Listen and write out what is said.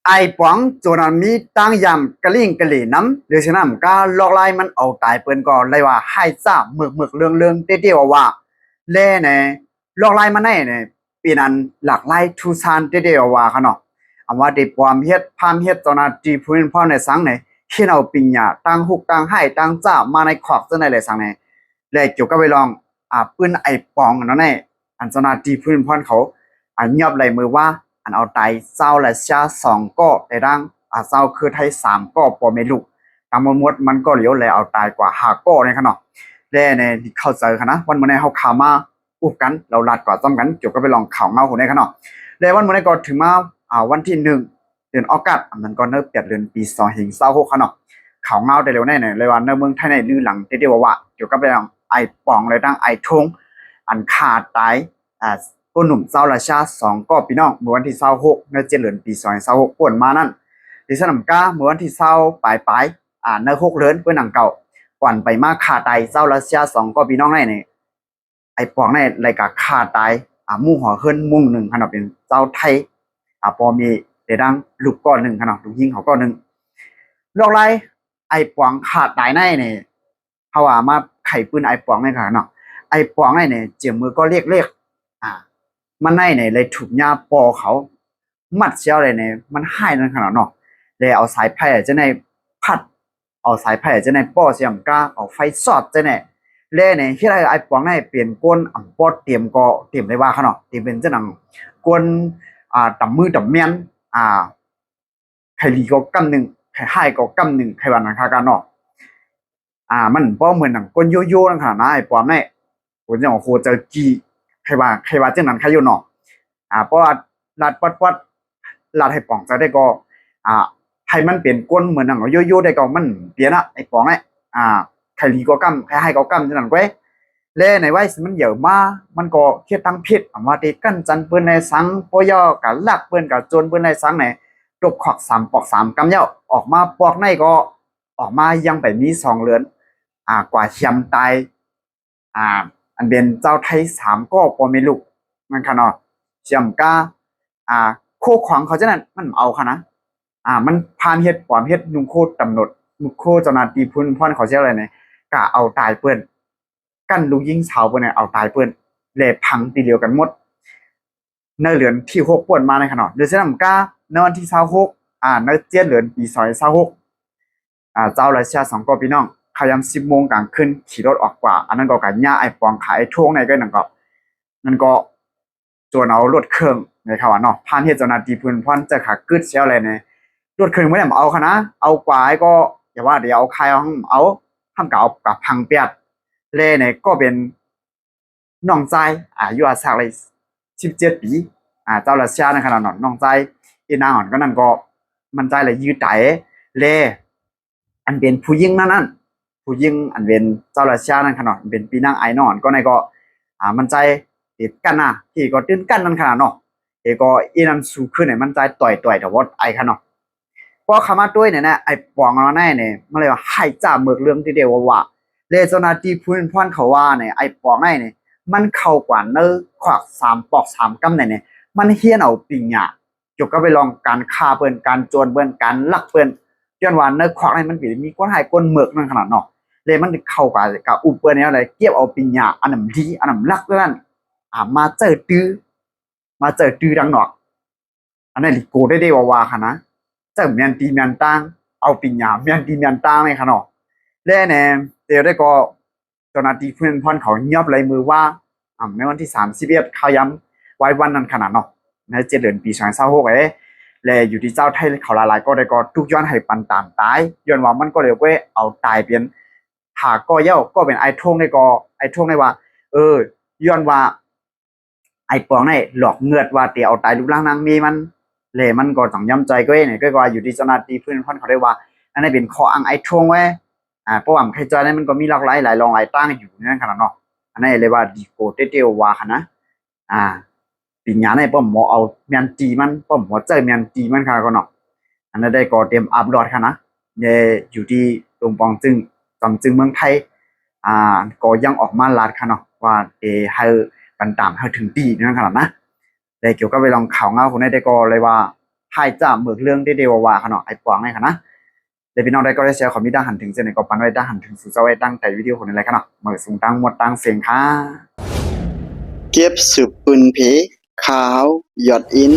ไอป๋องโจนามีตั้งยำกะลิ่งกะหลี่น้ำหรือฉะนั้นก็ลอกไล่มันเอาตายเปิ้นก่อนเลยว่าให้ซ่าหมึกเรื่องเตี้ยวว่าเล่เนี่ยลอกไล่มันได้เนี่ยปีนั้นหลักไล่ทูซานเตี้ยวว่าค่ะเนาะอำว่าได้ความเฮ็ดพามเฮ็ดตอนนั้นจีพื้นพ่อในสังเนี่ยเฮ็ดเอาปิญญาตั้งหุกตั้งให้ตั้งจ้ามาในขอกจังได๋เลยสังเนี่ยและเกี่ยวกับไปลองปืนไอป๋องนั่นแหละอันจนาจีพื้นพ่อเขายอบไหลมือว่าอันเอาไตเศร้าและชาสองก็ในร่างเศร้าคือไทยสามก็ปอไม่ลูกตามมดมันก็เหลียวแลเอาตายกว่าหาก็ในขนาดแล่ในเข้าใจค่ะนะวันเมื่อในเขาข่าวมาอุบกันเราลัดก่อนต้องกันเกี่ยวกับไปลองข่าวเงาหัวในขนาดแล้ววันเมื่อในก็ถึงมาวันที่1 เดือนออกาศมันก็เนิ่มเปลี่ยนเดือนปี2026ขนาดข่าวเงาได้เร็วแน่เนี่ยเลยว่าในเมืองไทยในลือหลังเดียวว่าเกี่ยวกับไปลองไอป่องเลยตั้งไอทงอันขาดตายก็หนุ่มเศร้าราชา2 ก็พี่น้องเมื่อวันที่26ในเดือนปี2026ป่วนมานั่นดิฉันนำก้าเมื่อวันที่20ปลายใน6 เดือนเพื่อนหนังเก่าก่อนไปมาขาตายเศร้าราชา2 ก็พี่น้องในเนี่ยไอ้ปองในรายการขาตายมุ่งหัวขึ้นมุ่ง1ขนาดเป็นเจ้าไทยพอมีเดดังลูกก้อน1ขนาดลูกยิงเขาก้อน1ลอกไรไอ้ปองขาตายในเนี่ยเขาว่ามาไข่ปืนไอ้ปองในขนาดเนาะไอ้ปองในเนี่ยเจียมมือก็เรียกมันในเนี่ยเลยถูกยาปอเขามัดเชียวเลยเนี่ยมันให้นั่นขนาดเนาะเลยเอาสายไผ่จะในพัดเอาสายไผ่จะในป้อเสียงก้าเอาไฟสอดจะเนี่ยเล่เนี่ยที่ไรไอ้ปองในเปลี่ยนก้นปอดเตรียมก็เตรียมได้ว่าขนาดเตรียมเป็นเจ้าหนังก้นต่ำมือต่ำเมียนใครลีก็กำหนึ่งใครให้ก็กำหนึ่งใครวันนั้นคากันเนาะมันป้อเหมือนหนังก้นโยโย่นั่นขนาดนะไอ้ปองเนี่ยผมจะโคจะกีใครว่าเจ้านั้นใครอยู่เนาะเพราะว่าลัดปัดลัดให้ป่องจะได้ก็ให้มันเปลี่ยนก้นเหมือนหนังโยโย่ได้ก็มันเปลี่ยนอะไอ้ป่องไอ้ใครลีก็กำใครให้ก็กำเจ้านั้นก็เล่ในไว้มันเยอะมากมันก็เคียตั้งผิดว่าตีกันจันเปิ้นในสังปอย่อกับลักเปิ้นกับโจนเปิ้นในสังไหนตบขอก3 ปอก 3กำเย้าออกมาปอกในก็ออกมายังไปมี2 เรือนกว่าเชียมตายอันเป็นเจ้าไทย3 ก็ปอไม่ลูกมันค่ะเนาะเชียมก้าโคขวางเขาจะนั่นมันเอาค่ะนะมันพานเฮ็ดความเฮ็ดนุ่งโคตรกำหนดนุ่งโคเจ้าหน้าที่พุ่นพ่อนเขาเชื่ออะไรเนี่ยกะเอาตายเปิ้นกั้นลูกยิงชาวเปิ้นเนี่ยเอาตายเปิ้นเละพังทีเดียวกันหมดในเหลือนที่6ป่วนมาในขนาดเดือนสิงหาคมในวันที่26ในเจ็ดเหลือนปี2026เจ้าราชา2 ก็พี่น้องขยำ10 โมงกลางคืนขี่รถออกกว่าอันนั้นก็กันย่าไอ้ปองขายช่วงในก็นั่นก็นั่นก็จวนเอารถเครื่องในเขาเนาะพานเฮ็ดเจ้าหน้าที่พื้นพ่อนจะขากึดเสียอะไรเนี่ยรถเครื่องไม่ได้มาเอาค่ะนะเอากว่าไอ้ก็อย่าว่าเดี๋ยวเอาใครเอาทำกับเอากับพังเปียดเล่เนี่ยก็เป็นน้องใจอายุอาสักเลย17 ปีเจ้าราชาในขนาดน้องใจอีนางอ่อนก็นั่นก็มันใจเลยยืดใจเล่อันเป็นผู้หญิงนั่นผู้หญิงอันเป็นเจ้าราชานั่นขนาดเป็นปีนางไอ้นอนก็ในก็มันใจติดกันที่ก็ตื่นกันนั่นขนาดเนาะก็อีนั้นสู้ขึ้นเนี่ยมันใจต่อยแต่ว่าไอ้ขนาดพอขามาด้วยเนี่ยนะไอ้ปองเราแน่เนี่ยมันเลยว่าให้จ่าเมือกเรื่องที่เดียวว่าเลเจ้าหน้าที่พื้นพ่อนเขาว่าเนี่ยไอ้ปองไอ้เนี่ยมันเข้ากว่าเนื้อขวัก3 ปอก 3กำเนี่ยมันเฮี้ยนเอาปิงจบก็ไปลองการฆ่าเปิ้นการโจรเปิ้นการลักเปิ้นย้อนว่าเนื้อขวักนี่มันมีก้นหายก้นเมือกนั่นขนาดเนาะเลยมันเข้ากับอุปเปิ้นเนี่ยอะไรเก็บเอาปิญญาอันนั้นดีอันนั้นลักนั่นมาเจอตื้อดังเนาะอันนั้นลิโกได้ว่าค่ะนะเจอเมียนตีเมียนตังเอาปิญญาเมียนตีเมียนตังเลยค่ะเนาะแล้วเนี่ยเดี๋ยวได้ก็เจ้าหน้าที่เพื่อนพ่อนเขาเงียบเลยมือว่าในวันที่31เขาย้ำไว้วันนั้นขนาดเนาะใน7 เดือนปี2026และอยู่ที่เจ้าไทยเขาหลายๆก็ได้ก็ทุกย้อนให้ปันตามตายย้อนว่ามันก็เรียกว่าเอาตายเป็นหาก็เย้าก็เป็นไอ้ท่งได้ก็ไอ้ท่งได้ว่าย้อนว่าไอ้ปองได้หลอกเงือดว่าเตียเอาตายรูปร่างนางมีมันเลยมันก็ต้องย้ำใจก็เนี่ยก็ว่าอยู่ที่เจ้าหน้าที่เพื่อนพ่อนเขาได้ว่าอันนี้เป็นข้ออ้างไอ้ท่งไว้เพราะว่าใครจอยนั้นมันก็มีหลากหลายหลายรองหลายตั้งอยู่นั่นขนาดเนาะอันนี้เลยว่าดีโกเตเตว่าค่ะนะปีญาในป้อมหมอเอาเมียนจีมันป้อมหัวใจเมียนจีมันค่ะก็เนาะอันนั้นได้ก็เตรียมอัพโหลดค่ะนะเนี่ยอยู่ที่ตรงปองจึงเมืองไทยก็ยังออกมาลาดค่ะเนาะว่าให้กันตามให้ถึงตีนั่นขนาดนะแต่เกี่ยวกับไปลองข่าวเงาคนได้ก็เลยว่า ให้จ้าเมือกเรื่องเดียวว่าค่ะเนาะไอ้ปวงไงค่ะนะเดี๋ยวพี่น้องได้ก็ได้แชร์ความมีด้าหันถึงเจนในก็ปันไว้ด้าหันถึงสู่เจ้าไว้ตั้งแต่วิดีโอคนอะไรค่ะเนาะมือสูงตั้งหมดตั้งเสียงค่ะเก็บสืบปืนเพขาวหยอดอิน